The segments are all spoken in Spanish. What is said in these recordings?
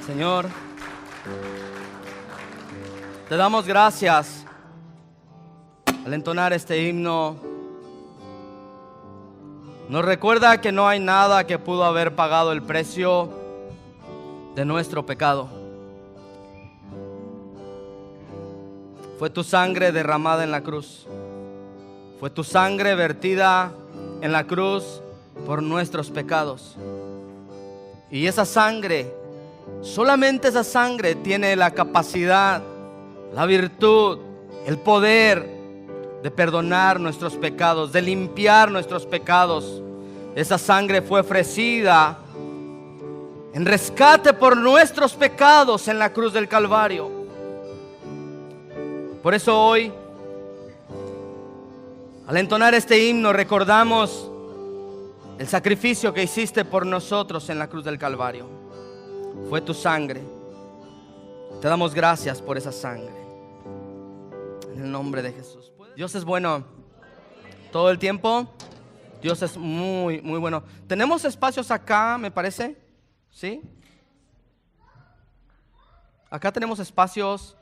Señor, te damos gracias al entonar este himno. Nos recuerda que no hay nada que pudo haber pagado el precio de nuestro pecado. Fue tu sangre derramada en la cruz. Fue tu sangre vertida en la cruz por nuestros pecados. Y esa sangre, solamente esa sangre tiene la capacidad, la virtud, el poder de perdonar nuestros pecados, de limpiar nuestros pecados. Esa sangre fue ofrecida en rescate por nuestros pecados en la cruz del Calvario. Por eso hoy, al entonar este himno, recordamos el sacrificio que hiciste por nosotros en la cruz del Calvario. Fue tu sangre. Te damos gracias por esa sangre. En el nombre de Jesús. Dios es bueno todo el tiempo. Dios es muy, muy bueno. Tenemos espacios acá, me parece. ¿Sí? Acá tenemos espacios.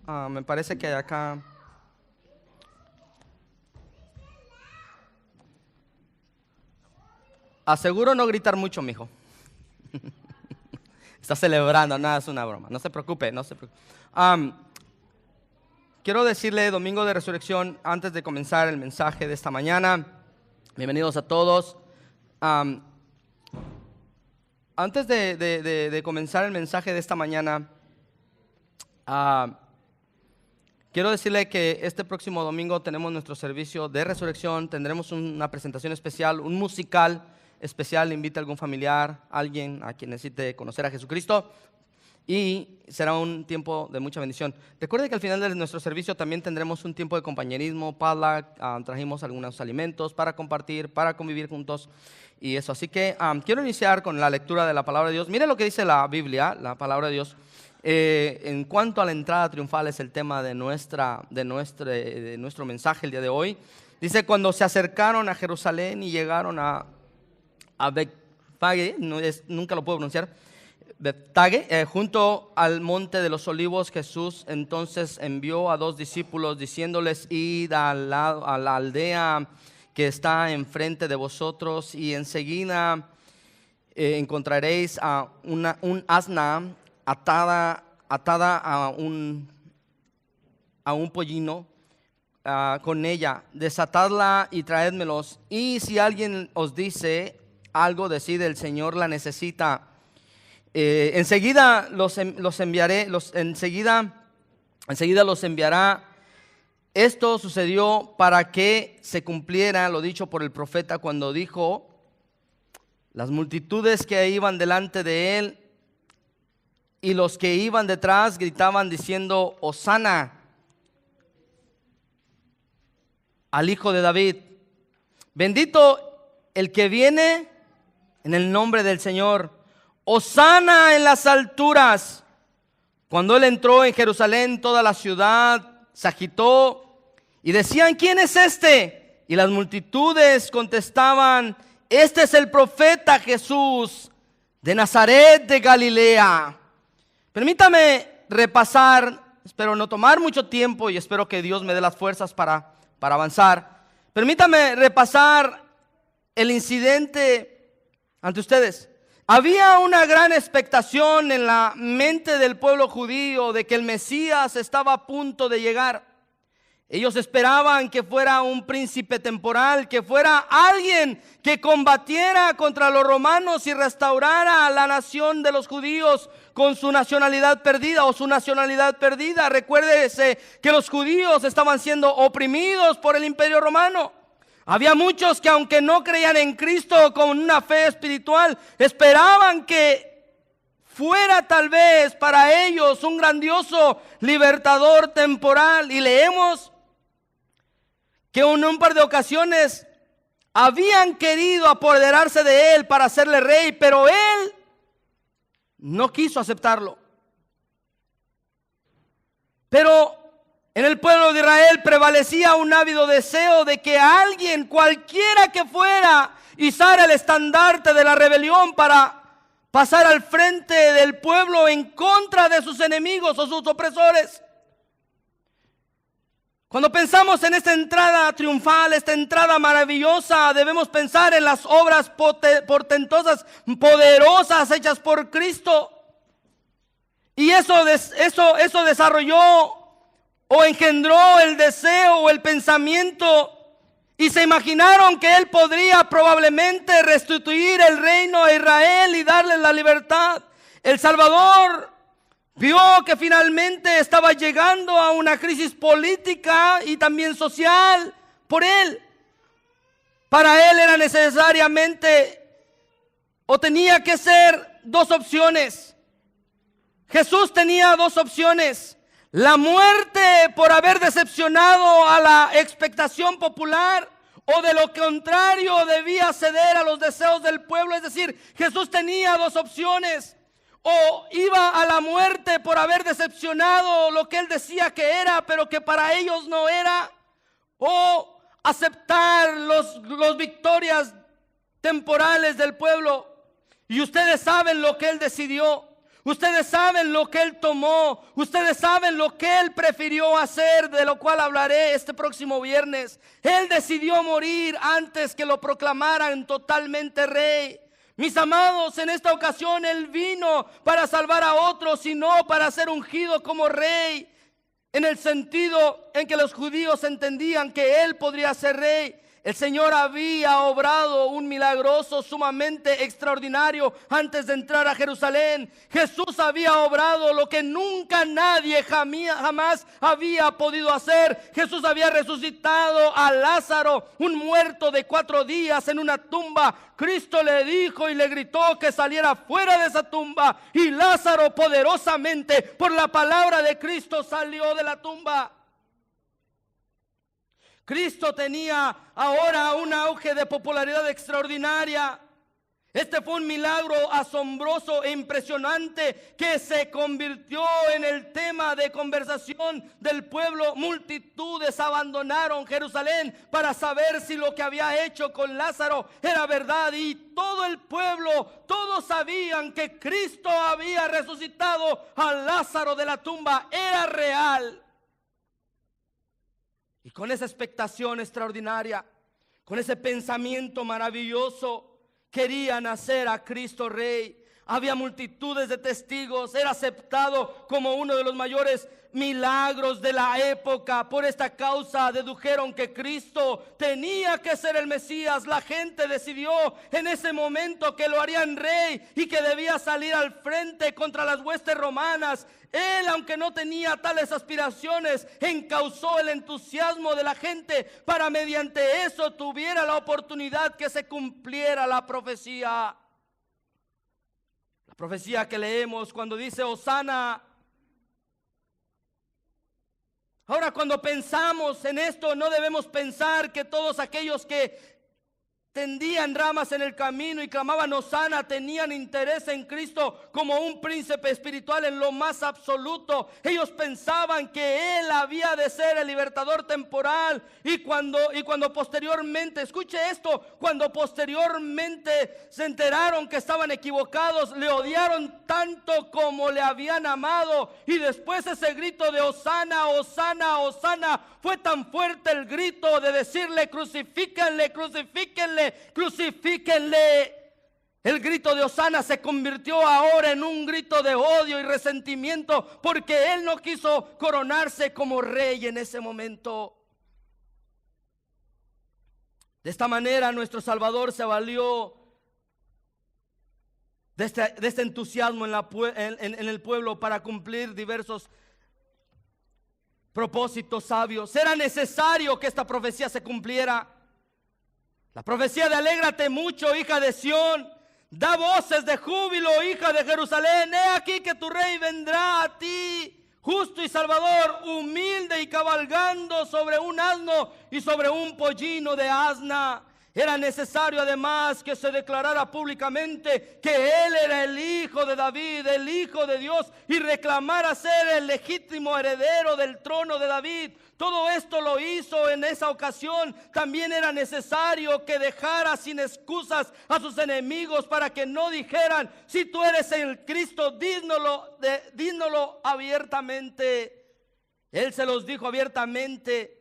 Me parece que acá. Aseguro no gritar mucho, mijo. Está celebrando, nada, es una broma. No se preocupe, no se preocupe. Quiero decirle, Domingo de Resurrección, antes de comenzar el mensaje de esta mañana, bienvenidos a todos. Antes de comenzar el mensaje de esta mañana, quiero decirle que este próximo domingo tenemos nuestro servicio de resurrección. Tendremos una presentación especial, un musical especial. Invita a algún familiar, alguien a quien necesite conocer a Jesucristo, y será un tiempo de mucha bendición. Recuerde que al final de nuestro servicio también tendremos un tiempo de compañerismo, trajimos algunos alimentos para compartir, para convivir juntos y eso. Así que quiero iniciar con la lectura de la palabra de Dios. Mire lo que dice la Biblia, la palabra de Dios. En cuanto a la entrada triunfal, es el tema de nuestro mensaje el día de hoy. Dice: cuando se acercaron a Jerusalén y llegaron a Betfage, nunca lo puedo pronunciar, Betfage, junto al monte de los olivos, Jesús entonces envió a 2 discípulos diciéndoles: id a la aldea que está enfrente de vosotros, y enseguida encontraréis a un asna atada a un pollino, con ella. Desatadla y traédmelos. Y si alguien os dice algo, decid: el Señor la necesita. Enseguida los enviará. Esto sucedió para que se cumpliera lo dicho por el profeta cuando dijo: las multitudes que iban delante de él y los que iban detrás gritaban diciendo: Hosana al Hijo de David. Bendito el que viene en el nombre del Señor. Hosana en las alturas. Cuando él entró en Jerusalén, toda la ciudad se agitó y decían: ¿quién es este? Y las multitudes contestaban: este es el profeta Jesús de Nazaret de Galilea. Permítame repasar, espero no tomar mucho tiempo y espero que Dios me dé las fuerzas para avanzar. Permítame repasar el incidente ante ustedes. Había una gran expectación en la mente del pueblo judío de que el Mesías estaba a punto de llegar. Ellos esperaban que fuera un príncipe temporal, que fuera alguien que combatiera contra los romanos y restaurara a la nación de los judíos con su nacionalidad perdida o su nacionalidad perdida. Recuérdese que los judíos estaban siendo oprimidos por el imperio romano. Había muchos que, aunque no creían en Cristo con una fe espiritual, esperaban que fuera tal vez para ellos un grandioso libertador temporal. Y leemos que en un par de ocasiones habían querido apoderarse de él para hacerle rey, pero él no quiso aceptarlo. Pero en el pueblo de Israel prevalecía un ávido deseo de que alguien, cualquiera que fuera, izara el estandarte de la rebelión para pasar al frente del pueblo en contra de sus enemigos o sus opresores. Cuando pensamos en esta entrada triunfal, esta entrada maravillosa, debemos pensar en las obras portentosas, poderosas hechas por Cristo. Y eso desarrolló o engendró el deseo o el pensamiento, y se imaginaron que Él podría probablemente restituir el reino a Israel y darles la libertad. El Salvador vio que finalmente estaba llegando a una crisis política y también social por Él. Para Él era necesariamente o tenía que ser dos opciones. Jesús tenía dos opciones: la muerte por haber decepcionado a la expectación popular, o de lo contrario debía ceder a los deseos del pueblo. Es decir, Jesús tenía dos opciones: o iba a la muerte por haber decepcionado lo que Él decía que era, pero que para ellos no era, o aceptar los victorias temporales del pueblo. Y ustedes saben lo que Él decidió. Ustedes saben lo que Él tomó. Ustedes saben lo que Él prefirió hacer, de lo cual hablaré este próximo viernes. Él decidió morir antes que lo proclamaran totalmente rey. Mis amados, en esta ocasión Él vino para salvar a otros y no para ser ungido como rey, en el sentido en que los judíos entendían que Él podría ser rey. El Señor había obrado un milagroso sumamente extraordinario antes de entrar a Jerusalén. Jesús había obrado lo que nunca nadie jamás había podido hacer. Jesús había resucitado a Lázaro, un muerto de 4 días en una tumba. Cristo le dijo y le gritó que saliera fuera de esa tumba, y Lázaro poderosamente, por la palabra de Cristo, salió de la tumba. Cristo tenía ahora un auge de popularidad extraordinaria. Este fue un milagro asombroso e impresionante que se convirtió en el tema de conversación del pueblo. Multitudes abandonaron Jerusalén para saber si lo que había hecho con Lázaro era verdad, y todo el pueblo, todos sabían que Cristo había resucitado a Lázaro de la tumba, era real. Y con esa expectación extraordinaria, con ese pensamiento maravilloso, querían hacer a Cristo rey. Había multitudes de testigos. Era aceptado como uno de los mayores milagros de la época. Por esta causa dedujeron que Cristo tenía que ser el Mesías. La gente decidió en ese momento que lo harían rey y que debía salir al frente contra las huestes romanas. Él, aunque no tenía tales aspiraciones, encauzó el entusiasmo de la gente para mediante eso tuviera la oportunidad que se cumpliera la profecía. La profecía que leemos cuando dice Hosana. Ahora, cuando pensamos en esto, no debemos pensar que todos aquellos que tendían ramas en el camino y clamaban Hosana tenían interés en Cristo como un príncipe espiritual en lo más absoluto. Ellos pensaban que Él había de ser el libertador temporal, y cuando posteriormente, escuche esto, cuando posteriormente se enteraron que estaban equivocados, le odiaron tanto como le habían amado. Y después ese grito de Hosana, Hosana, Hosana, fue tan fuerte el grito de decirle crucifíquenle, crucifíquenle, crucifíquenle. El grito de Hosana se convirtió ahora en un grito de odio y resentimiento, porque Él no quiso coronarse como rey en ese momento. De esta manera nuestro Salvador se valió de este entusiasmo en el pueblo para cumplir diversos propósitos sabios. Era necesario que esta profecía se cumpliera. La profecía de alégrate mucho, hija de Sión, da voces de júbilo, hija de Jerusalén. He aquí que tu rey vendrá a ti, justo y salvador, humilde y cabalgando sobre un asno y sobre un pollino de asna. Era necesario además que se declarara públicamente que Él era el Hijo de David, el Hijo de Dios, y reclamara ser el legítimo heredero del trono de David. Todo esto lo hizo en esa ocasión. También era necesario que dejara sin excusas a sus enemigos para que no dijeran: si tú eres el Cristo, dínoslo abiertamente. Él se los dijo abiertamente.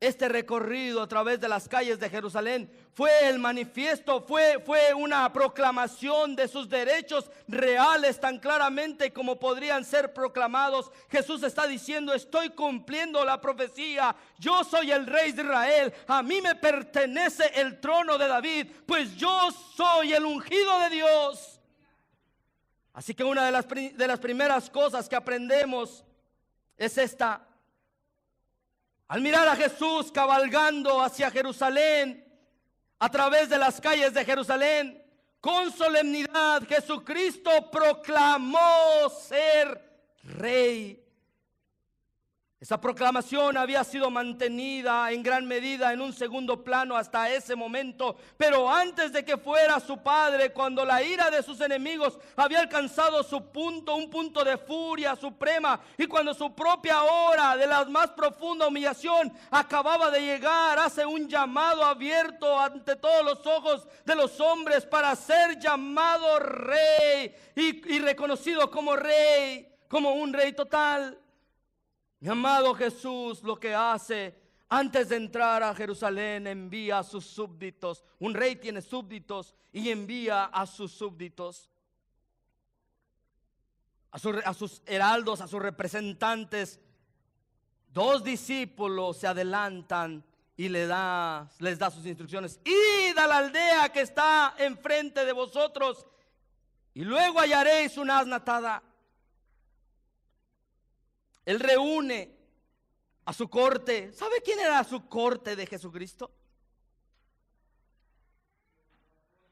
Este recorrido a través de las calles de Jerusalén fue el manifiesto, fue una proclamación de sus derechos reales tan claramente como podrían ser proclamados. Jesús está diciendo: estoy cumpliendo la profecía, yo soy el Rey de Israel, a mí me pertenece el trono de David, pues yo soy el ungido de Dios. Así que una de las primeras cosas que aprendemos es esta. Al mirar a Jesús cabalgando hacia Jerusalén, a través de las calles de Jerusalén, con solemnidad Jesucristo proclamó ser Rey. Esa proclamación había sido mantenida en gran medida en un segundo plano hasta ese momento. Pero antes de que fuera su padre, cuando la ira de sus enemigos había alcanzado su punto, un punto de furia suprema, y cuando su propia hora de la más profunda humillación acababa de llegar, hace un llamado abierto ante todos los ojos de los hombres para ser llamado Rey y reconocido como Rey, como un Rey total. Mi amado Jesús lo que hace antes de entrar a Jerusalén, envía a sus súbditos. Un rey tiene súbditos y envía a sus súbditos, a sus heraldos, a sus representantes. 2 discípulos se adelantan y les da sus instrucciones: id a la aldea que está enfrente de vosotros y luego hallaréis una asna atada. Él reúne a su corte. ¿Sabe quién era su corte de Jesucristo?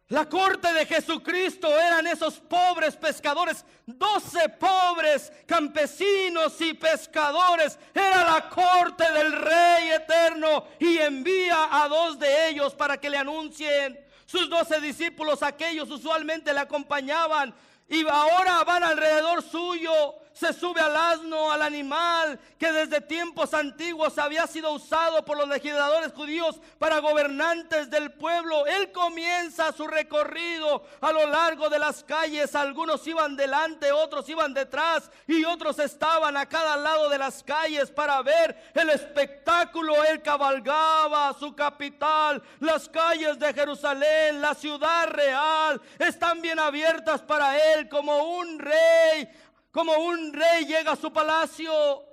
La corte de Jesucristo eran esos pobres pescadores, 12 pobres campesinos y pescadores. Era la corte del Rey eterno, y envía a 2 de ellos para que le anuncien. Sus 12 discípulos, aquellos usualmente le acompañaban, y ahora van alrededor suyo. Se sube al asno, al animal que desde tiempos antiguos había sido usado por los legisladores judíos para gobernantes del pueblo. Él comienza su recorrido a lo largo de las calles. Algunos iban delante, otros iban detrás, y otros estaban a cada lado de las calles para ver el espectáculo. Él cabalgaba a su capital. Las calles de Jerusalén, la ciudad real, están bien abiertas para él como un rey. Como un rey llega a su palacio.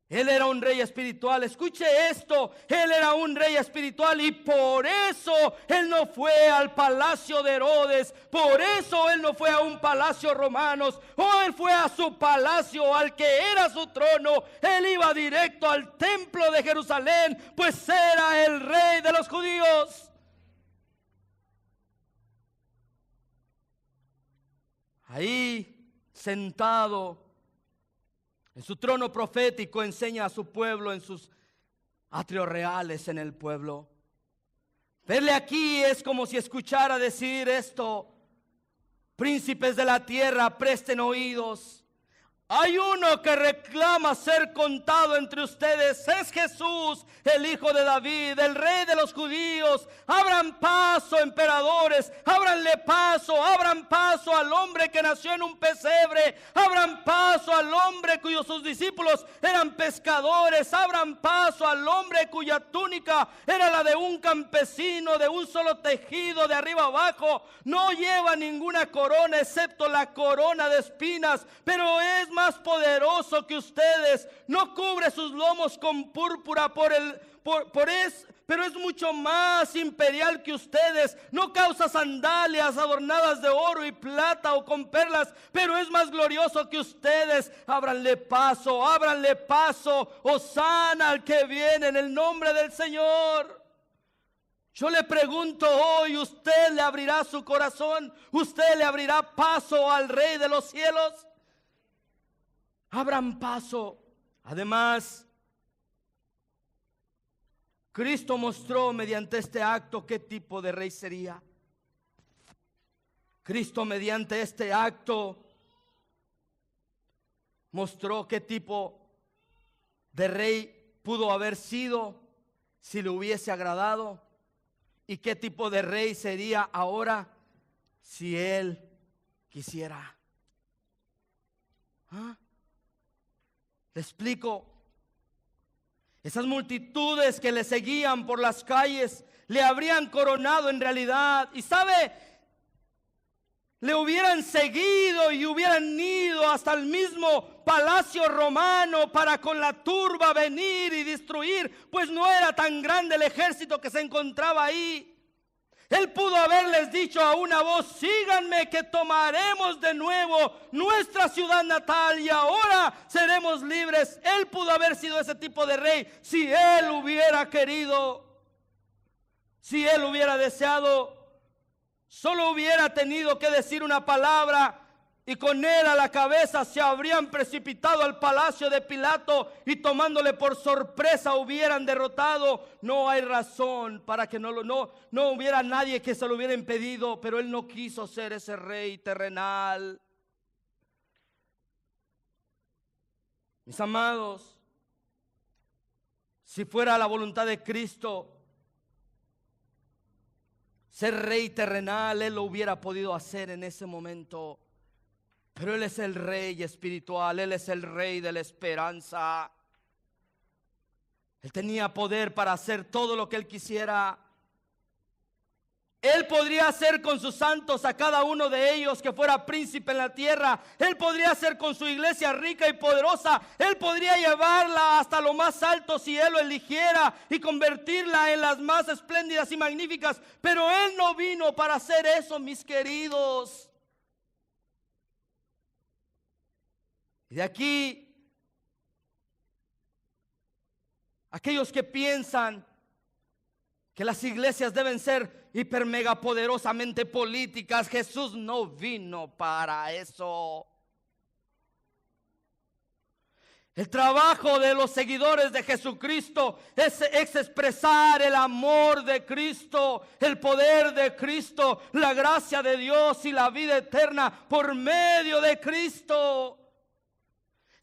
Él era un rey espiritual. Escuche esto: él era un rey espiritual, y por eso él no fue al palacio de Herodes. Por eso él no fue a un palacio romano. Él fue a su palacio, al que era su trono. Él iba directo al templo de Jerusalén, pues era el rey de los judíos. Ahí, sentado en su trono profético, enseña a su pueblo en sus atrios reales en el pueblo. Verle aquí es como si escuchara decir esto: príncipes de la tierra, presten oídos. Hay uno que reclama ser contado entre ustedes. Es Jesús, el Hijo de David, el Rey de los judíos. Abran paso, emperadores. Abran paso al hombre que nació en un pesebre. Abran paso al hombre cuyos sus discípulos eran pescadores. Abran paso al hombre cuya túnica era la de un campesino, de un solo tejido de arriba abajo. No lleva ninguna corona excepto la corona de espinas, pero es más poderoso que ustedes. No cubre sus lomos con púrpura, pero es mucho más imperial que ustedes. No causa sandalias adornadas de oro y plata o con perlas, pero es más glorioso que ustedes. Ábranle paso, hosana al que viene en el nombre del Señor. Yo le pregunto hoy: ¿usted le abrirá su corazón? ¿Usted le abrirá paso al Rey de los cielos? Abran paso. Además, Cristo mostró mediante este acto qué tipo de rey sería. Cristo mediante este acto mostró qué tipo de rey pudo haber sido si le hubiese agradado, y qué tipo de rey sería ahora si él quisiera. ¿Ah? Le explico. Esas multitudes que le seguían por las calles le habrían coronado en realidad. Y sabe, le hubieran seguido y hubieran ido hasta el mismo palacio romano para con la turba venir y destruir, pues no era tan grande el ejército que se encontraba ahí. Él pudo haberles dicho a una voz: síganme, que tomaremos de nuevo nuestra ciudad natal y ahora seremos libres. Él pudo haber sido ese tipo de rey si él hubiera querido, si él hubiera deseado. Solo hubiera tenido que decir una palabra y con él a la cabeza se habrían precipitado al palacio de Pilato y tomándole por sorpresa hubieran derrotado. No hay razón para que no hubiera nadie que se lo hubiera impedido, pero él no quiso ser ese rey terrenal. Mis amados, si fuera la voluntad de Cristo ser rey terrenal, él lo hubiera podido hacer en ese momento. Pero él es el rey espiritual, él es el rey de la esperanza. Él tenía poder para hacer todo lo que él quisiera. Él podría hacer con sus santos a cada uno de ellos que fuera príncipe en la tierra. Él podría hacer con su iglesia rica y poderosa. Él podría llevarla hasta lo más alto si él lo eligiera y convertirla en las más espléndidas y magníficas. Pero él no vino para hacer eso, mis queridos. Y de aquí, aquellos que piensan que las iglesias deben ser hiper mega poderosamente políticas, Jesús no vino para eso. El trabajo de los seguidores de Jesucristo es expresar el amor de Cristo, el poder de Cristo, la gracia de Dios y la vida eterna por medio de Cristo.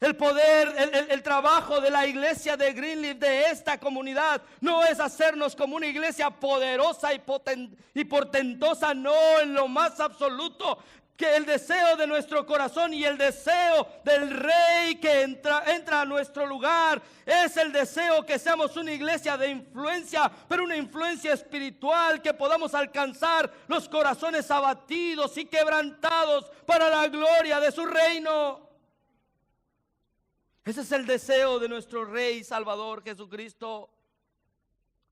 El poder, el trabajo de la iglesia de Greenleaf, de esta comunidad, no es hacernos como una iglesia poderosa y portentosa, no, en lo más absoluto. Que el deseo de nuestro corazón y el deseo del rey que entra a nuestro lugar es el deseo que seamos una iglesia de influencia, pero una influencia espiritual, que podamos alcanzar los corazones abatidos y quebrantados para la gloria de su reino. Ese es el deseo de nuestro Rey Salvador Jesucristo.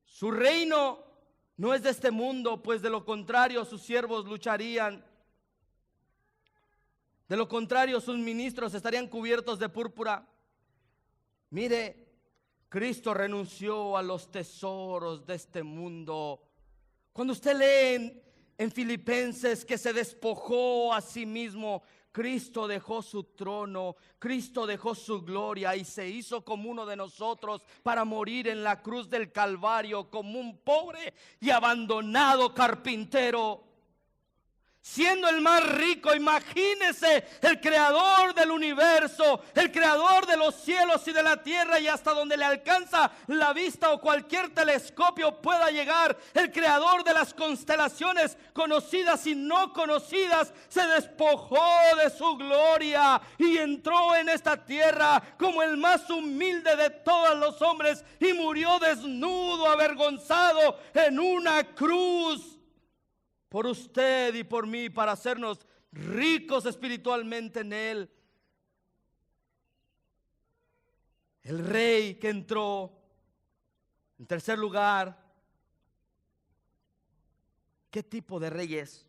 Su reino no es de este mundo, pues de lo contrario sus siervos lucharían. De lo contrario sus ministros estarían cubiertos de púrpura. Mire, Cristo renunció a los tesoros de este mundo. Cuando usted lee en Filipenses que se despojó a sí mismo, Cristo dejó su trono, Cristo dejó su gloria y se hizo como uno de nosotros para morir en la cruz del Calvario como un pobre y abandonado carpintero. Siendo el más rico, imagínese, el creador del universo, el creador de los cielos y de la tierra y hasta donde le alcanza la vista o cualquier telescopio pueda llegar, el creador de las constelaciones conocidas y no conocidas, se despojó de su gloria y entró en esta tierra como el más humilde de todos los hombres y murió desnudo, avergonzado en una cruz. Por usted y por mí, para hacernos ricos espiritualmente en Él. El rey que entró. En tercer lugar, ¿qué tipo de rey es?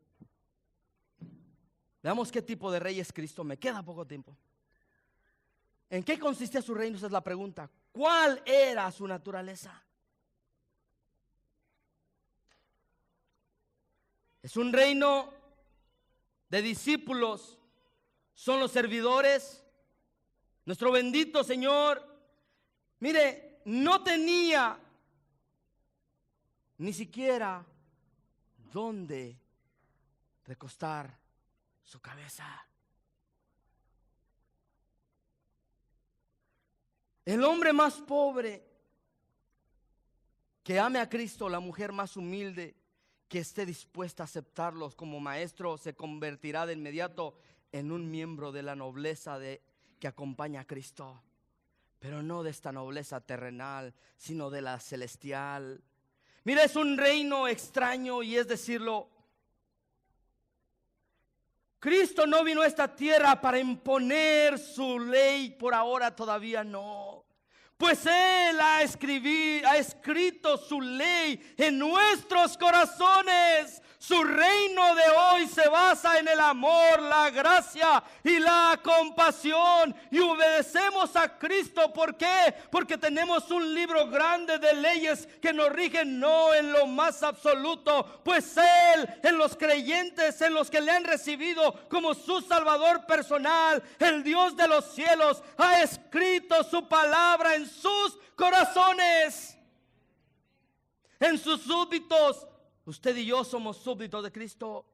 Veamos qué tipo de rey es Cristo. Me queda poco tiempo. ¿En qué consistía su reino? Esa es la pregunta. ¿Cuál era su naturaleza? Es un reino de discípulos, son los servidores. Nuestro bendito Señor, mire, no tenía ni siquiera dónde recostar su cabeza. El hombre más pobre que ame a Cristo, la mujer más humilde que esté dispuesta a aceptarlos como maestro, se convertirá de inmediato en un miembro de la nobleza que acompaña a Cristo. Pero no de esta nobleza terrenal, sino de la celestial. Mira, es un reino extraño, y es decirlo, Cristo no vino a esta tierra para imponer su ley, por ahora todavía no. Pues Él ha escrito su ley en nuestros corazones. Su reino de hoy se basa en el amor, la gracia y la compasión. Y obedecemos a Cristo. ¿Por qué? Porque tenemos un libro grande de leyes que nos rigen, no en lo más absoluto. Pues Él, en los creyentes, en los que le han recibido como su Salvador personal, el Dios de los cielos, ha escrito su palabra en sus corazones, en sus súbditos. Usted y yo somos súbditos de Cristo.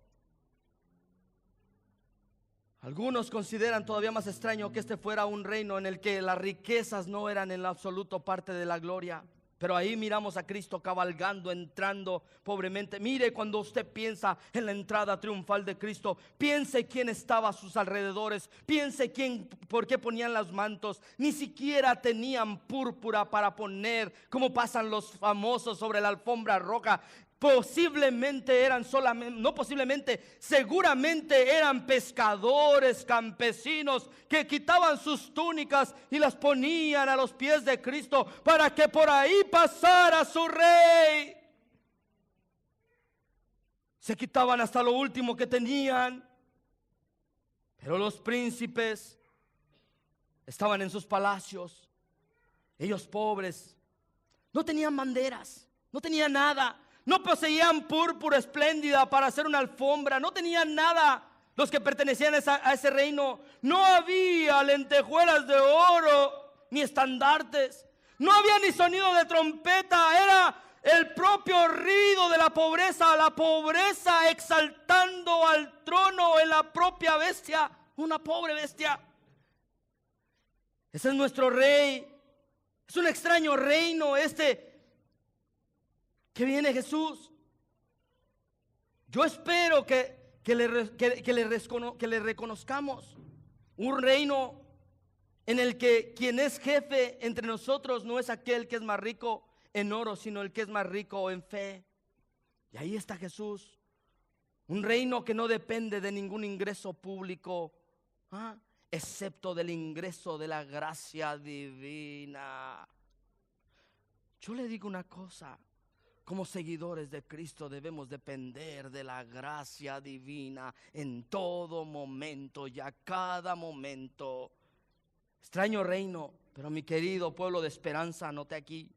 Algunos consideran todavía más extraño que este fuera un reino en el que las riquezas no eran en lo absoluto parte de la gloria. Pero ahí miramos a Cristo cabalgando, entrando pobremente. Mire, cuando usted piensa en la entrada triunfal de Cristo, piense quién estaba a sus alrededores, piense por qué ponían los mantos. Ni siquiera tenían púrpura para poner, como pasan los famosos sobre la alfombra roja. Posiblemente eran seguramente eran pescadores, campesinos que quitaban sus túnicas y las ponían a los pies de Cristo para que por ahí pasara su rey. Se quitaban hasta lo último que tenían. Pero los príncipes estaban en sus palacios. Ellos pobres no tenían banderas, no tenían nada. No poseían púrpura espléndida para hacer una alfombra. No tenían nada los que pertenecían a ese reino. No había lentejuelas de oro ni estandartes. No había ni sonido de trompeta. Era el propio ruido de la pobreza exaltando al trono en la propia bestia, una pobre bestia. Ese es nuestro rey. Es un extraño reino que viene Jesús. Yo espero que le reconozcamos un reino en el que quien es jefe entre nosotros no es aquel que es más rico en oro, sino el que es más rico en fe. Y ahí está Jesús. Un reino que no depende de ningún ingreso público, excepto del ingreso de la gracia divina. Yo le digo una cosa. Como seguidores de Cristo debemos depender de la gracia divina en todo momento y a cada momento. Extraño reino, pero mi querido pueblo de esperanza, note aquí.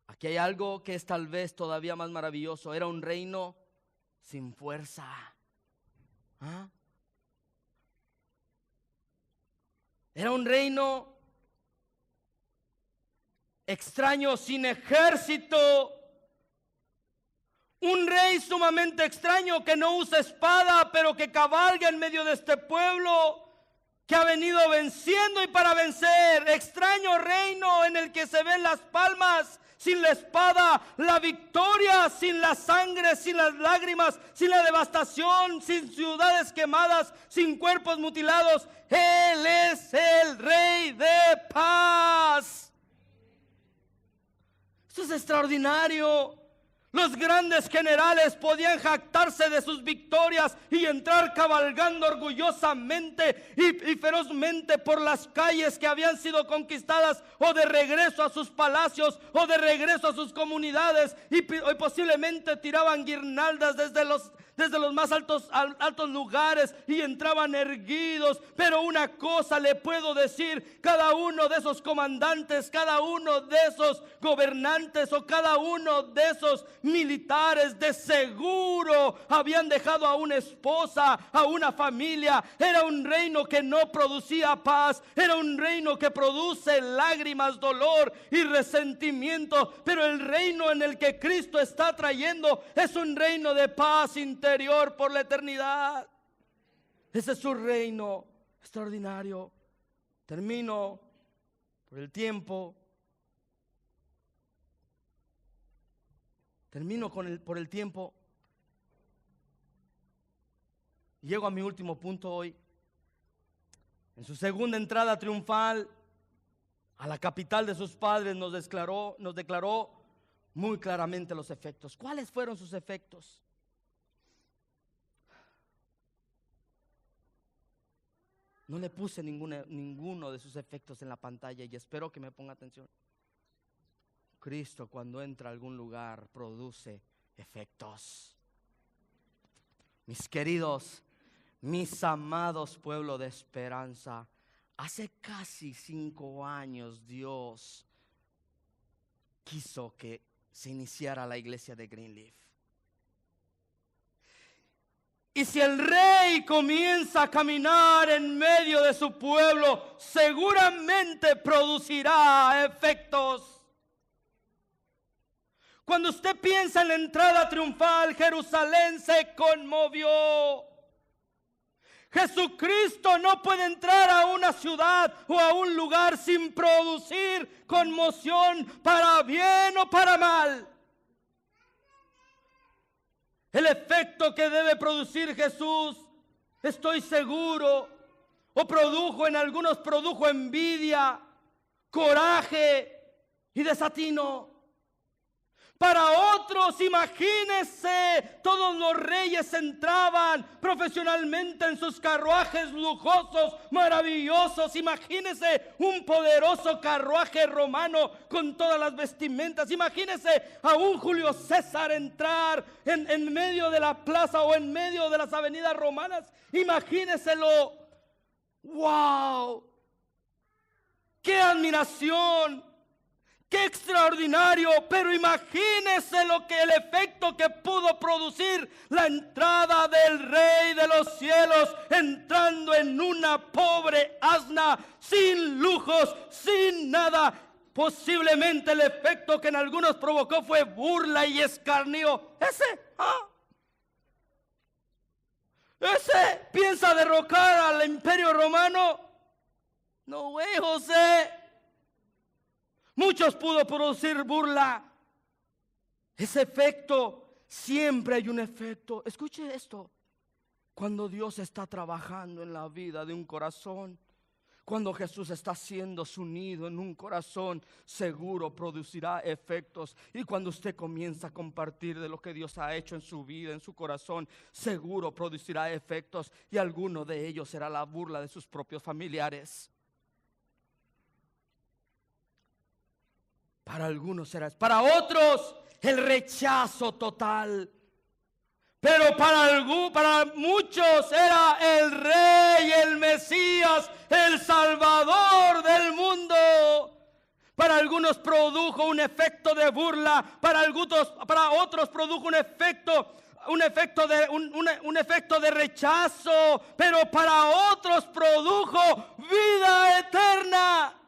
Aquí hay algo que es tal vez todavía más maravilloso. Era un reino sin fuerza. Era un reino extraño, sin ejército. Un rey sumamente extraño que no usa espada, pero que cabalga en medio de este pueblo que ha venido venciendo y para vencer. Extraño reino en el que se ven las palmas sin la espada, la victoria sin la sangre, sin las lágrimas, sin la devastación, sin ciudades quemadas, sin cuerpos mutilados. Él es el Rey de paz. Esto es extraordinario. Los grandes generales podían jactarse de sus victorias y entrar cabalgando orgullosamente y ferozmente por las calles que habían sido conquistadas, o de regreso a sus palacios, o de regreso a sus comunidades, y posiblemente tiraban guirnaldas desde los más altos lugares y entraban erguidos. Pero una cosa le puedo decir: cada uno de esos comandantes, cada uno de esos gobernantes, o cada uno de esos militares de seguro habían dejado a una esposa, a una familia. Era un reino que no producía paz, era un reino que produce lágrimas, dolor y resentimiento. Pero el reino en el que Cristo está trayendo es un reino de paz interior por la eternidad. Ese es su reino extraordinario. Termino por el tiempo. Termino por el tiempo. Llego a mi último punto hoy. En su segunda entrada triunfal a la capital de sus padres nos declaró muy claramente los efectos. ¿Cuáles fueron sus efectos? No le puse ninguno de sus efectos en la pantalla y espero que me ponga atención. Cristo, cuando entra a algún lugar, produce efectos. Mis queridos, mis amados pueblo de esperanza, hace casi 5 años Dios quiso que se iniciara la iglesia de Greenleaf. Y si el rey comienza a caminar en medio de su pueblo, seguramente producirá efectos. Cuando usted piensa en la entrada triunfal, Jerusalén se conmovió. Jesucristo no puede entrar a una ciudad o a un lugar sin producir conmoción, para bien o para mal. El efecto que debe producir Jesús, estoy seguro, en algunos produjo envidia, coraje y desatino. Para otros, imagínense, todos los reyes entraban profesionalmente en sus carruajes lujosos, maravillosos. Imagínense un poderoso carruaje romano con todas las vestimentas. Imagínense a un Julio César entrar en medio de la plaza o en medio de las avenidas romanas. Imagínenselo. ¡Wow! ¡Qué admiración! ¡Qué extraordinario! Pero imagínese el efecto que pudo producir la entrada del Rey de los cielos, entrando en una pobre asna, sin lujos, sin nada. Posiblemente el efecto que en algunos provocó fue burla y escarnio. ¿Ese piensa derrocar al imperio romano? No, güey, José. Muchos pudo producir burla. Ese efecto, siempre hay un efecto. Escuche esto. Cuando Dios está trabajando en la vida de un corazón, cuando Jesús está haciendo su nido en un corazón, seguro producirá efectos. Y cuando usted comienza a compartir de lo que Dios ha hecho en su vida, en su corazón, seguro producirá efectos. Y alguno de ellos será la burla de sus propios familiares. Para algunos será, para otros el rechazo total. Pero para muchos era el Rey, el Mesías, el Salvador del mundo. Para algunos produjo un efecto de burla, para otros produjo un efecto de rechazo, pero para otros produjo vida eterna.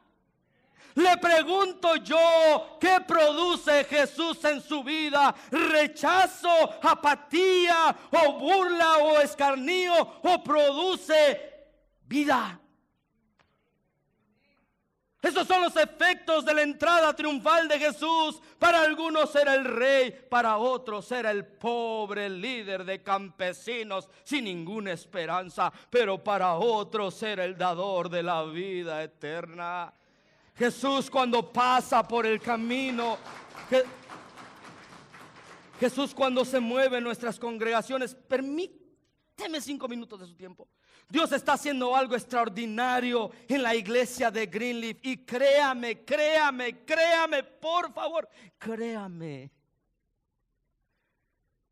Le pregunto yo, ¿qué produce Jesús en su vida? ¿Rechazo, apatía, o burla, o escarnio, o produce vida? Esos son los efectos de la entrada triunfal de Jesús. Para algunos era el rey, para otros era el pobre líder de campesinos sin ninguna esperanza, pero para otros era el dador de la vida eterna. Jesús, cuando pasa por el camino, Jesús, cuando se mueve en nuestras congregaciones, permíteme 5 minutos de su tiempo. Dios está haciendo algo extraordinario en la iglesia de Greenleaf. Y créame, por favor, créame,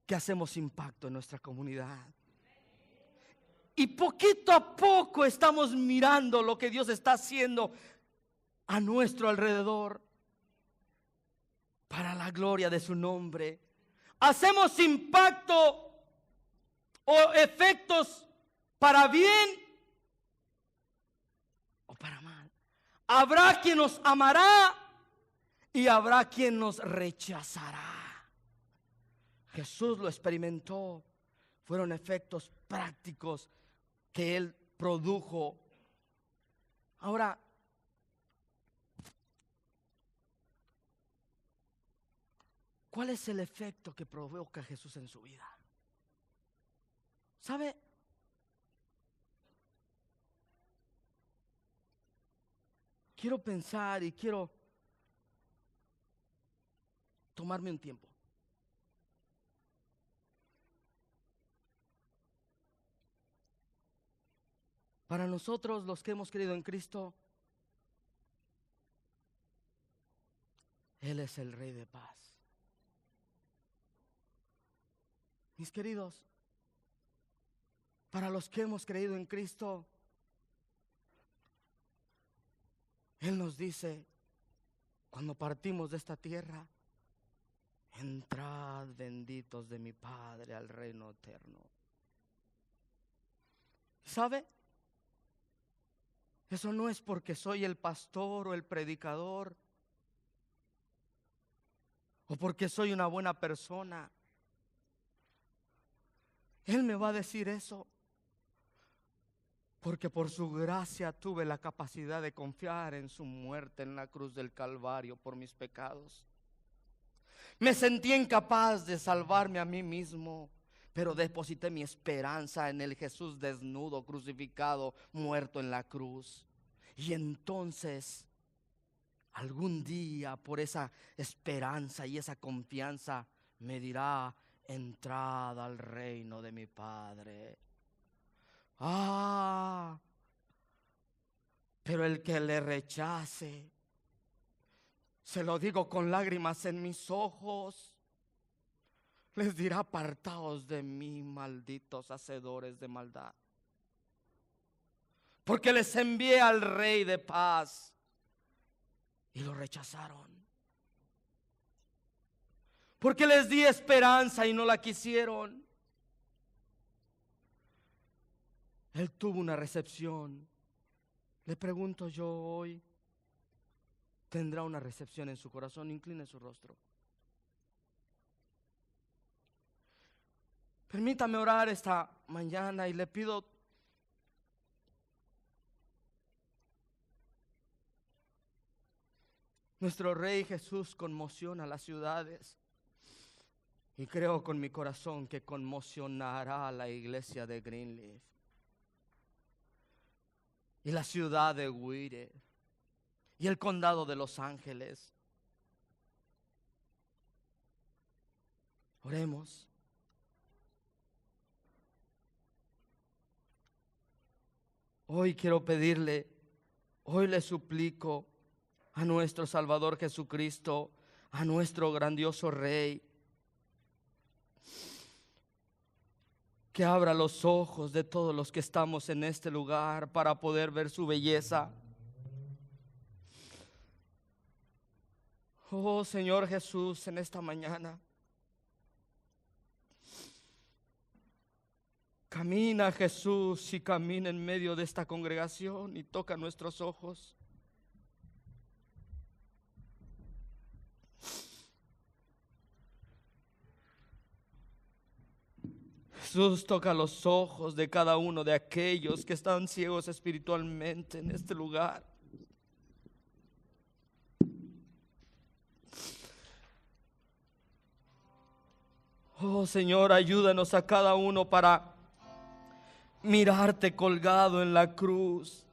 que hacemos impacto en nuestra comunidad. Y poquito a poco estamos mirando lo que Dios está haciendo a nuestro alrededor, para la gloria de su nombre. hacemos impacto o efectos para bien o para mal. Habrá quien nos amará y habrá quien nos rechazará. Jesús lo experimentó. Fueron efectos prácticos que Él produjo. Ahora, ¿cuál es el efecto que provoca Jesús en su vida? ¿Sabe? Quiero pensar y quiero tomarme un tiempo. Para nosotros, los que hemos creído en Cristo, Él es el Rey de paz. Mis queridos, para los que hemos creído en Cristo, Él nos dice, cuando partimos de esta tierra, entrad benditos de mi Padre al reino eterno. ¿Sabe? Eso no es porque soy el pastor o el predicador o porque soy una buena persona. Él me va a decir eso porque por su gracia tuve la capacidad de confiar en su muerte en la cruz del Calvario por mis pecados. Me sentí incapaz de salvarme a mí mismo, pero deposité mi esperanza en el Jesús desnudo, crucificado, muerto en la cruz. Y entonces, algún día, por esa esperanza y esa confianza, me dirá, entrad al reino de mi Padre. Pero el que le rechace, se lo digo con lágrimas en mis ojos, les dirá, apartaos de mí, malditos hacedores de maldad. Porque les envié al Rey de paz y lo rechazaron. Porque les di esperanza y no la quisieron. Él tuvo una recepción. Le pregunto yo hoy, ¿tendrá una recepción en su corazón? Incline su rostro. Permítame orar esta mañana y le pido nuestro Rey Jesús conmociona las ciudades y creo con mi corazón que conmocionará a la iglesia de Greenleaf y la ciudad de Whittier y el condado de Los Ángeles. Oremos. Hoy quiero pedirle, hoy le suplico a nuestro Salvador Jesucristo, a nuestro grandioso Rey, que abra los ojos de todos los que estamos en este lugar para poder ver su belleza. Oh Señor Jesús, en esta mañana, camina Jesús y camina en medio de esta congregación y toca nuestros ojos. Jesús, toca los ojos de cada uno de aquellos que están ciegos espiritualmente en este lugar. Oh Señor, ayúdanos a cada uno para mirarte colgado en la cruz.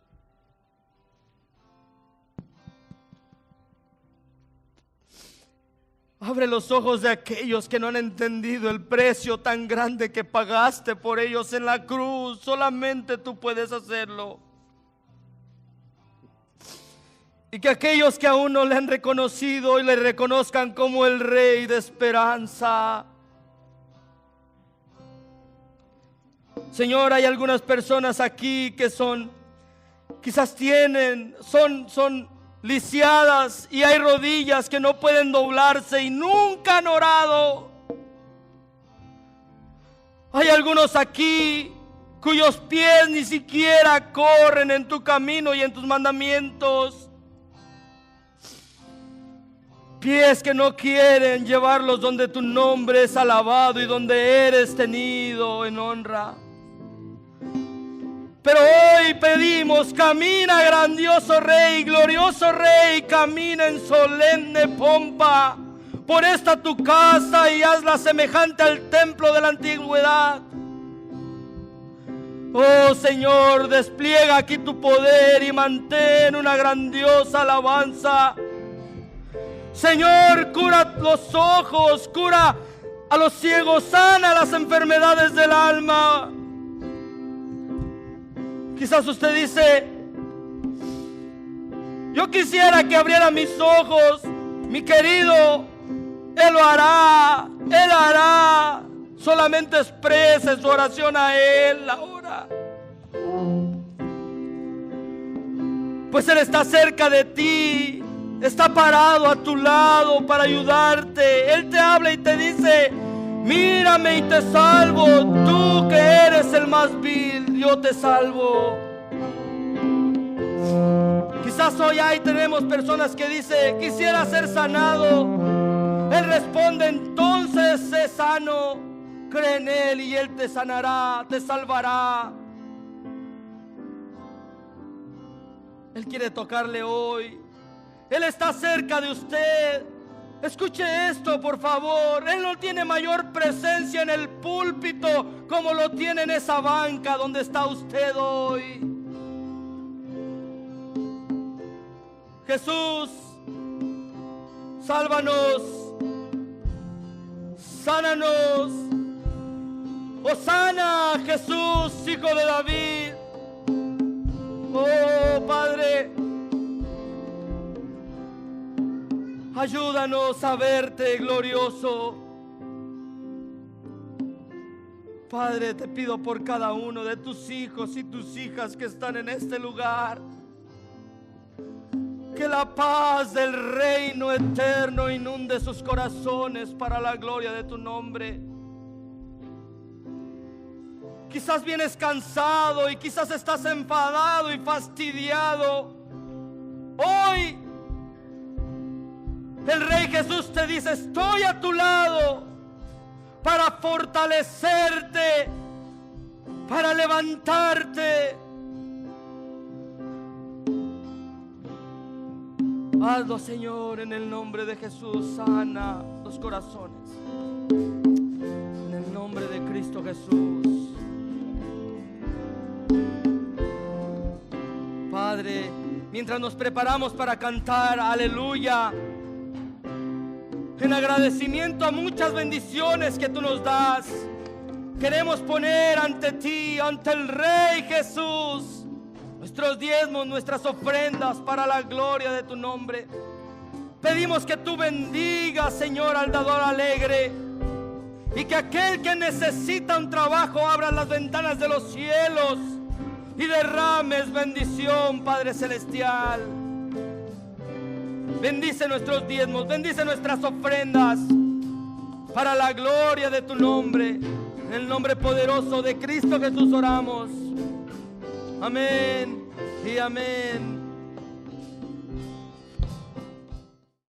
Abre los ojos de aquellos que no han entendido el precio tan grande que pagaste por ellos en la cruz. Solamente tú puedes hacerlo. Y que aquellos que aún no le han reconocido y le reconozcan como el Rey de esperanza. Señor, hay algunas personas aquí que quizás son lisiadas y hay rodillas que no pueden doblarse y nunca han orado. Hay algunos aquí cuyos pies ni siquiera corren en tu camino y en tus mandamientos. Pies que no quieren llevarlos donde tu nombre es alabado y donde eres tenido en honra. Pero hoy pedimos, camina, grandioso Rey, glorioso Rey, camina en solemne pompa por esta tu casa y hazla semejante al templo de la antigüedad. Oh Señor, despliega aquí tu poder y mantén una grandiosa alabanza. Señor, cura los ojos, cura a los ciegos, sana las enfermedades del alma. Quizás usted dice: yo quisiera que abriera mis ojos. Mi querido, Él lo hará, Él hará. Solamente exprese su oración a Él ahora. Pues Él está cerca de ti, está parado a tu lado para ayudarte. Él te habla y te dice: mírame y te salvo, tú que eres el más vil, yo te salvo. Quizás hoy ahí tenemos personas que dicen: quisiera ser sanado. Él responde: entonces sé sano, cree en Él y Él te sanará, te salvará. Él quiere tocarle hoy. Él está cerca de usted. Escuche esto, por favor. Él no tiene mayor presencia en el púlpito como lo tiene en esa banca donde está usted hoy. Jesús, sálvanos, sánanos. Hosana, Jesús, Hijo de David. Oh Padre, ayúdanos a verte glorioso. Padre, te pido por cada uno de tus hijos y tus hijas que están en este lugar, que la paz del reino eterno inunde sus corazones para la gloria de tu nombre. Quizás vienes cansado y quizás estás enfadado y fastidiado. Hoy el Rey Jesús te dice: estoy a tu lado para fortalecerte, para levantarte. Hazlo, Señor, en el nombre de Jesús. Sana los corazones en el nombre de Cristo Jesús. Padre, mientras nos preparamos para cantar aleluya, en agradecimiento a muchas bendiciones que tú nos das, queremos poner ante ti, ante el Rey Jesús, nuestros diezmos, nuestras ofrendas para la gloria de tu nombre. Pedimos que tú bendigas, Señor, al dador alegre, y que aquel que necesita un trabajo abra las ventanas de los cielos y derrames bendición, Padre Celestial. Bendice nuestros diezmos, bendice nuestras ofrendas para la gloria de tu nombre. En el nombre poderoso de Cristo Jesús oramos. Amén y amén.